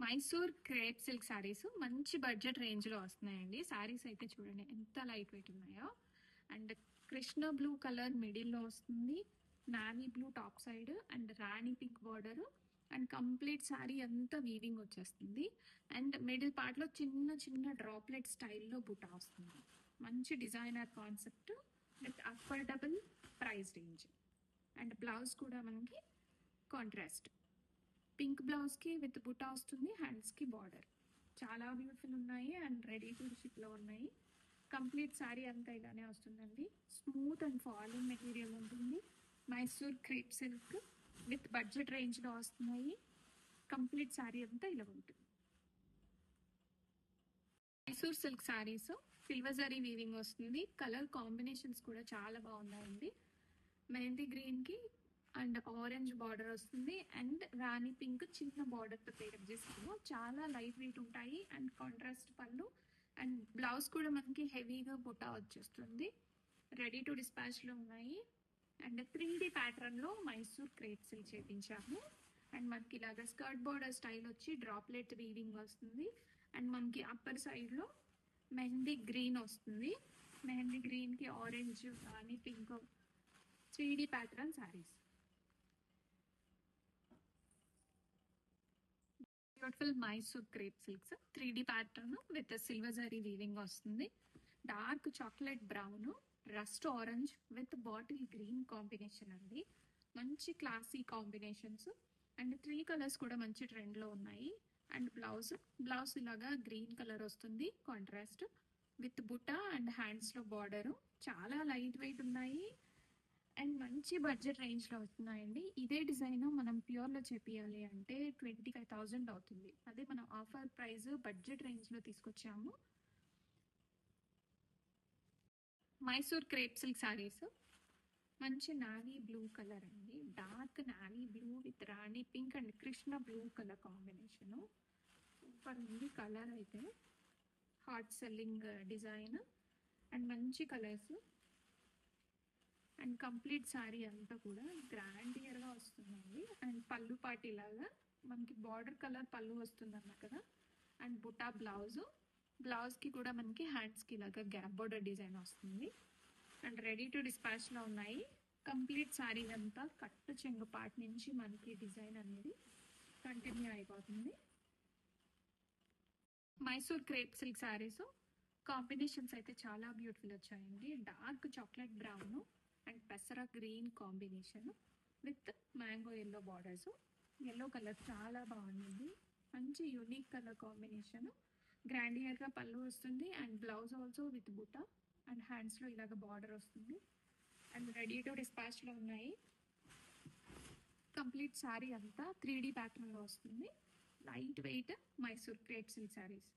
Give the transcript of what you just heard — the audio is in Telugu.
మైసూర్ క్రేప్ సిల్క్ శారీస్ మంచి బడ్జెట్ రేంజ్ లో వస్తున్నాయండి. శారీస్ అయితే చూడండి ఎంత లైట్ వెయిట్ ఉన్నాయో. And Krishna blue colour middle లో వస్తుంది, navy blue top side and Rani pink border and complete sari అంతా వీవింగ్ వచ్చేస్తుంది. అండ్ మిడిల్ పార్ట్ లో చిన్న చిన్న డ్రాప్లెట్ స్టైల్లో బుటా వస్తుంది. మంచి designer concept with affordable price range. And blouse కూడా మనకి కాంట్రాస్ట్ పింక్ బ్లౌజ్ కి విత్ బుటా వస్తుంది, హ్యాండ్స్ కి బార్డర్. చాలా బ్యూటిఫుల్ ఉన్నాయి అండ్ రెడీ టు షిప్ లో ఉన్నాయి. కంప్లీట్ శారీ అంతా ఇలానే వస్తుందండి. స్మూత్ అండ్ ఫాలింగ్ మెటీరియల్ ఉంటుంది. Mysore crepe silk with budget range లో వస్తున్నాయి. కంప్లీట్ శారీ అంతా ఇలా ఉంటుంది. Mysore silk saris silver zari weaving వస్తుంది. కలర్ కాంబినేషన్స్ కూడా చాలా బాగున్నాయండి. మెహందీ గ్రీన్ కి అండ్ ఆరెంజ్ బార్డర్ వస్తుంది అండ్ రాణి పింక్ చిన్న బార్డర్ తో పేరప్ చేసాము. చాలా లైట్ వెయిట్ ఉంటాయి అండ్ కాంట్రాస్ట్ పళ్ళు అండ్ బ్లౌజ్ కూడా మనకి హెవీగా బుటా వచ్చేస్తుంది. రెడీ టు డిస్పాచ్ లో ఉన్నాయి. అండ్ 3D ప్యాటర్న్ లో మైసూర్ క్రేప్ సిల్క్ చేపించాము. అండ్ మనకి ఇలాగా స్కర్ట్ బార్డర్ స్టైల్ వచ్చి డ్రాప్లెట్ వీవింగ్ వస్తుంది. అండ్ మనకి అప్పర్ సైడ్ లో మెహందీ గ్రీన్ వస్తుంది. మెహందీ గ్రీన్ కి orange rani pink 3D pattern sarees. Beautiful Mysore crepe silks 3D pattern with silver zari weaving వస్తుంది. Dark chocolate brown, rust orange with bottle green combination అండి. మంచి క్లాసీ కాంబినేషన్స్ అండ్ 3 కలర్స్ కూడా మంచి ట్రెండ్ లో ఉన్నాయి. అండ్ బ్లౌజ్ ఇలాగా గ్రీన్ కలర్ వస్తుంది కాంట్రాస్ట్ విత్ బుటా అండ్ హ్యాండ్స్ లో బార్డర్. చాలా లైట్ వెయిట్ ఉన్నాయి అండ్ మంచి బడ్జెట్ రేంజ్ లో వస్తున్నాయండి. ఇదే డిజైన్ మనం ప్యూర్ లో చేపియాలి అంటే 25,000 అవుతుంది. అదే మనం ఆఫర్ ప్రైస్ బడ్జెట్ రేంజ్ లో తీసుకొచ్చాము. మైసూర్ క్రేప్ సిల్క్ శారీస్ మంచి నావీ బ్లూ కలర్ అండి. Dark navy blue with Rani pink and Krishna blue colour combination. Super ఉంది కలర్ అయితే. హాట్ సెల్లింగ్ డిజైన్ అండ్ మంచి కలర్స్ అండ్ కంప్లీట్ శారీ అంతా కూడా గ్రాండియర్ గా వస్తుందండి. అండ్ పళ్ళు పాటి లాగా మనకి బార్డర్ కలర్ పళ్ళు వస్తుంది అన్న కదా. అండ్ బుటా బ్లౌజ్ కి కూడా మనకి హ్యాండ్స్ కి లాగా గ్యాప్ బార్డర్ డిజైన్ వస్తుంది. అండ్ రెడీ టు డిస్పాచ్ లో ఉన్నాయి. కంప్లీట్ శారీ అంతా కట్టు చెంగు పార్ట్ నుంచి మనకి డిజైన్ అనేది కంటిన్యూ అయిపోతుంది. Mysore crepe silk saris combinations అయితే చాలా బ్యూటిఫుల్ వచ్చాయండి. డార్క్ చాక్లెట్ బ్రౌన్ అండ్ పెసర green combination with mango yellow borders. Yellow colour చాలా బాగుంది. మంచి యూనిక్ కలర్ కాంబినేషన్. గ్రాండియర్ గా పళ్ళు వస్తుంది అండ్ బ్లౌజ్ ఆల్సో విత్ బుటా అండ్ హ్యాండ్స్ లో ఇలాగ బార్డర్ వస్తుంది. అండ్ రెడీ టు డిస్పాచ్ లో ఉన్నాయి. కంప్లీట్ శారీ అంతా 3D ప్యాటర్న్ లో వస్తుంది. Light weight Mysore crepe silk saris.